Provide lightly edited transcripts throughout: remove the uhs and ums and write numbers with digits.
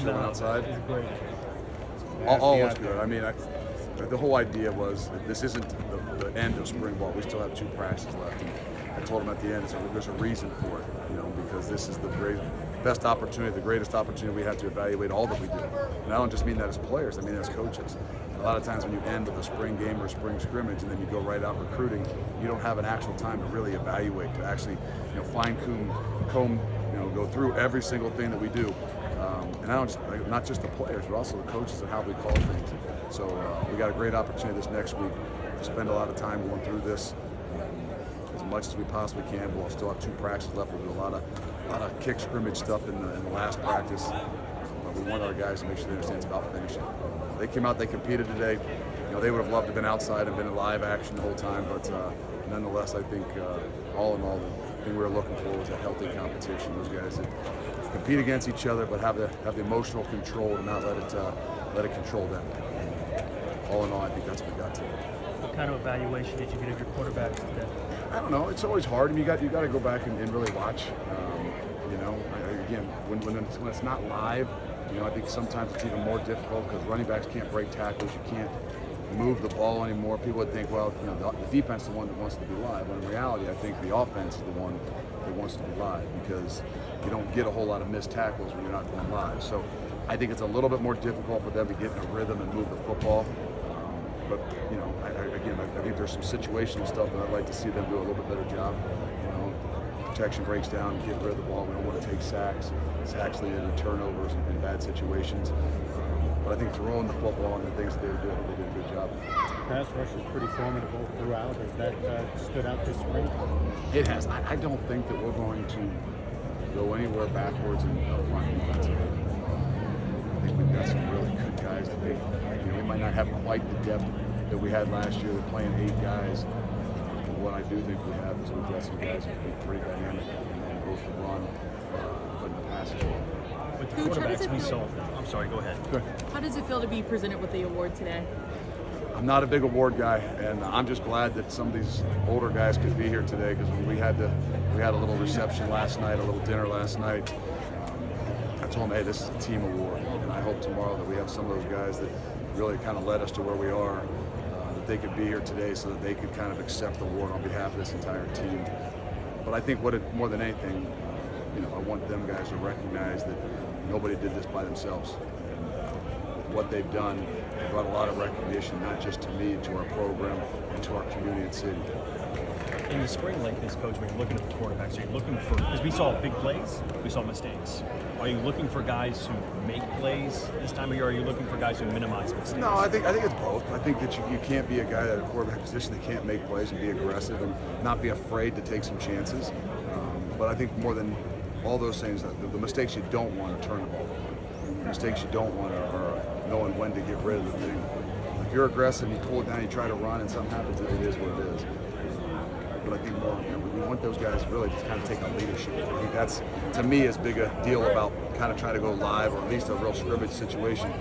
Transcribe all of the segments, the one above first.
chilling outside? It's great. All was good. I mean, the whole idea was that this isn't the end of spring ball. We still have 2 practices left. And I told him at the end, there's a reason for it, because this is the best opportunity, the greatest opportunity we have to evaluate all that we do. And I don't just mean that as players, I mean as coaches. A lot of times when you end with a spring game or a spring scrimmage and then you go right out recruiting, you don't have an actual time to really evaluate, to actually comb, go through every single thing that we do. And I don't not just the players, but also the coaches and how we call things. So we got a great opportunity this next week to spend a lot of time going through this as much as we possibly can. We'll still have 2 practices left. We'll do a lot of kick scrimmage stuff in the last practice. But we want our guys to make sure they understand it's about finishing. They came out, they competed today. They would have loved to have been outside and been in live action the whole time, but nonetheless, I think all in all, the thing we were looking for was a healthy competition. Those guys that compete against each other, but have the emotional control to not let it control them. All in all, I think that's what we got today. What kind of evaluation did you get of your quarterbacks today? I don't know. It's always hard. I mean, you got to go back and really watch. Again, when it's not live, I think sometimes it's even more difficult because running backs can't break tackles. You can't move the ball anymore. People would think, well, the defense is the one that wants to be live. When in reality, I think the offense is the one that wants to be live because you don't get a whole lot of missed tackles when you're not going live. So I think it's a little bit more difficult for them to get in a rhythm and move the football. But I think there's some situational stuff that I'd like to see them do a little bit better job. Protection breaks down, get rid of the ball. We don't want to take sacks. Sacks lead to turnovers and bad situations. But I think throwing the football and the things that they were doing, they did a good job. Pass rush is pretty formidable throughout. Has that stood out this spring? It has. I don't think that we're going to go anywhere backwards in front defensively. I think we've got some really good guys. We might not have quite the depth that we had last year. We're playing 8 guys. But what I do think we have is we've got some guys that can be pretty dynamic and both the run but the pass as well. With the quarterbacks we saw. I'm sorry, go ahead. Good. How does it feel to be presented with the award today? I'm not a big award guy, and I'm just glad that some of these older guys could be here today because we had a little reception last night, a little dinner last night. I told them, hey, this is a team award, and I hope tomorrow that we have some of those guys that really kind of led us to where we are, that they could be here today so that they could kind of accept the award on behalf of this entire team. But I think more than anything, I want them guys to recognize that nobody did this by themselves. And with what they've done, they brought a lot of recognition, not just to me, to our program, and to our community and city. In the spring like this, Coach, when you're looking at the quarterbacks, are you looking for, because we saw big plays, we saw mistakes. Are you looking for guys who make plays this time of year, or are you looking for guys who minimize mistakes? No, I think it's both. I think that you can't be a guy at a quarterback position that can't make plays and be aggressive and not be afraid to take some chances. But I think more than all those things, the mistakes you don't want to turn the ball over. The mistakes you don't want are knowing when to get rid of the thing. If you're aggressive, you pull it down, you try to run, and something happens, it is what it is. But I think more, we want those guys really to kind of take on leadership. I think that's, to me, as big a deal about kind of trying to go live or at least a real scrimmage situation.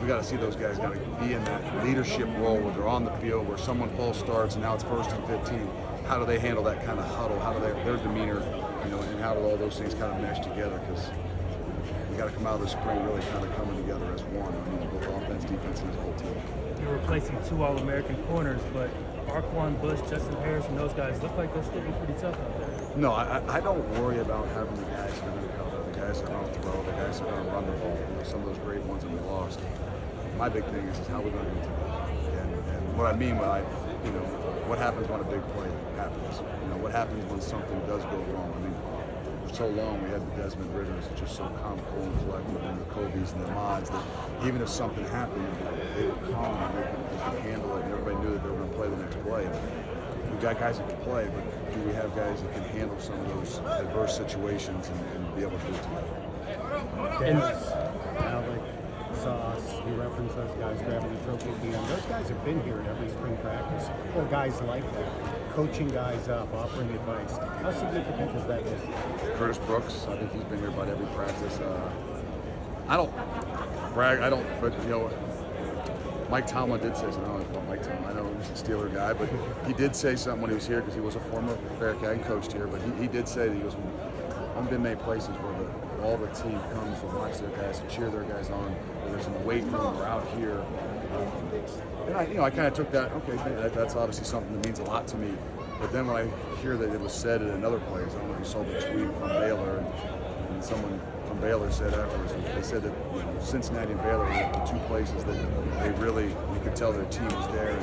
We got to see those guys got to be in that leadership role where they're on the field, where someone false starts and now it's 1st and 15. How do they handle that kind of huddle? How do their demeanor, and how do all those things kind of mesh together? Because we got to come out of the spring really kind of coming together as one. I mean, both offense, defense, and the whole team. You're replacing 2 All-American corners, but Arquan Bush, Justin Harris, and those guys look like they'll still be pretty tough out there. No, I don't worry about having the guys that are going to cover, the guys that are going to throw, the guys that are going to run the ball. Some of those great ones that we lost. My big thing is how we're going to do today. And what I mean by, what happens when a big play happens? What happens when something does go wrong? I mean, for so long we had the Desmond Ritters, just so calm, cool, and collected, and the Kobe's and the Mods that even if something happened, they were calm and they could handle it, and everybody knew that they were going to play the next play. We've got guys that can play, but do we have guys that can handle some of those adverse situations and be able to do it together? Alec, Sauce, you reference those guys grabbing the trophy at the end. Those guys have been here at every spring practice, or guys like that, coaching guys up, offering advice. How significant is that? Curtis Brooks, I think he's been here about every practice. I don't brag, but Mike Tomlin did say something. I don't know about Mike Tomlin. I know he's a Steeler guy, but he did say something when he was here because he was a former Bearcat and coached here. But he did say that he goes, I haven't been many places where all the team comes to watch their guys, to cheer their guys on, whether it's in the weight room or out here. And I kind of took that, okay, that's obviously something that means a lot to me. But then when I hear that it was said at another place, I don't know if you saw the tweet from Baylor, and someone from Baylor said afterwards, they said that Cincinnati and Baylor were the two places that they really, you could tell their team was there.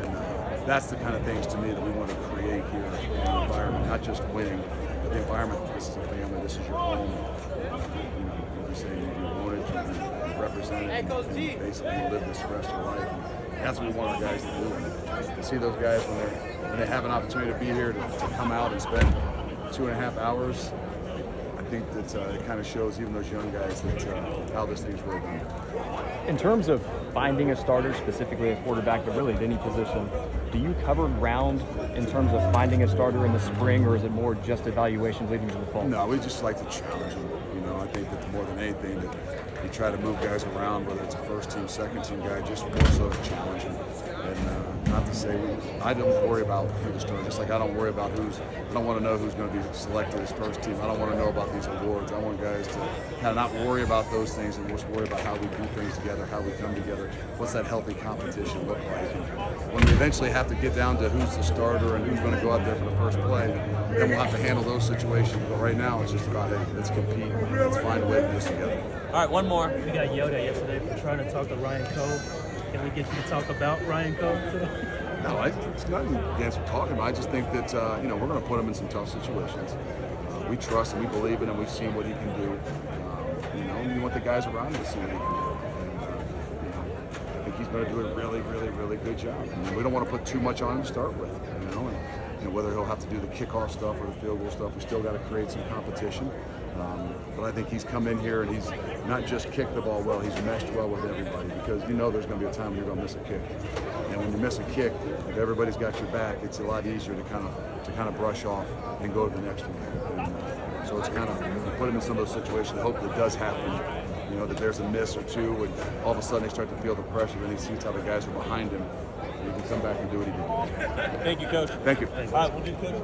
And that's the kind of things to me that we want to create here in the environment, not just winning, but the environment. This is a family, this is your home. You say you own it, you represent it, and basically you live this the rest of your life. And that's what we want our guys to do. And to see those guys when they have an opportunity to be here, to come out and spend 2.5 hours, I think that it kind of shows even those young guys that how this thing's really done. In terms of finding a starter, specifically a quarterback, but really at any position, do you cover ground in terms of finding a starter in the spring, or is it more just evaluations leading to the fall? No, we just like to challenge them. I think that more than anything, that you try to move guys around, whether it's a first team, second team guy, just more so to challenge them. And not to say I don't worry about who the starter. Just like I don't worry about I don't want to know who's going to be selected as first team. I don't want to know about these awards. I want guys to kind of not worry about those things and just worry about how we do things together, how we come together. What's that healthy competition look like? And when we eventually have to get down to who's the starter and who's going to go out there for the first play, then we'll have to handle those situations. But right now, it's just about, hey, let's compete. Let's find a way to do this together. All right, one more. We got yelled at yesterday for trying to talk to Ryan Cole. Can we get you to talk about Ryan Cole today? No, it's nothing against what we're talking about. I just think that we're going to put him in some tough situations. We trust him, we believe in him, we've seen what he can do. And we want the guys around him to see what he can do. And I think he's going to do a really, really, really good job. We don't want to put too much on him to start with. And whether he'll have to do the kickoff stuff or the field goal stuff, we still got to create some competition. But I think he's come in here and he's not just kicked the ball well, he's meshed well with everybody, because there's going to be a time when you're going to miss a kick. And when you miss a kick, if everybody's got your back, it's a lot easier to kind of brush off and go to the next one. And so it's kind of, you put him in some of those situations, hope that does happen, that there's a miss or two, and all of a sudden they start to feel the pressure, and he sees how the guys are behind him, and he can come back and do what he did. Thank you, Coach. Thank you. All right, we'll do Coach.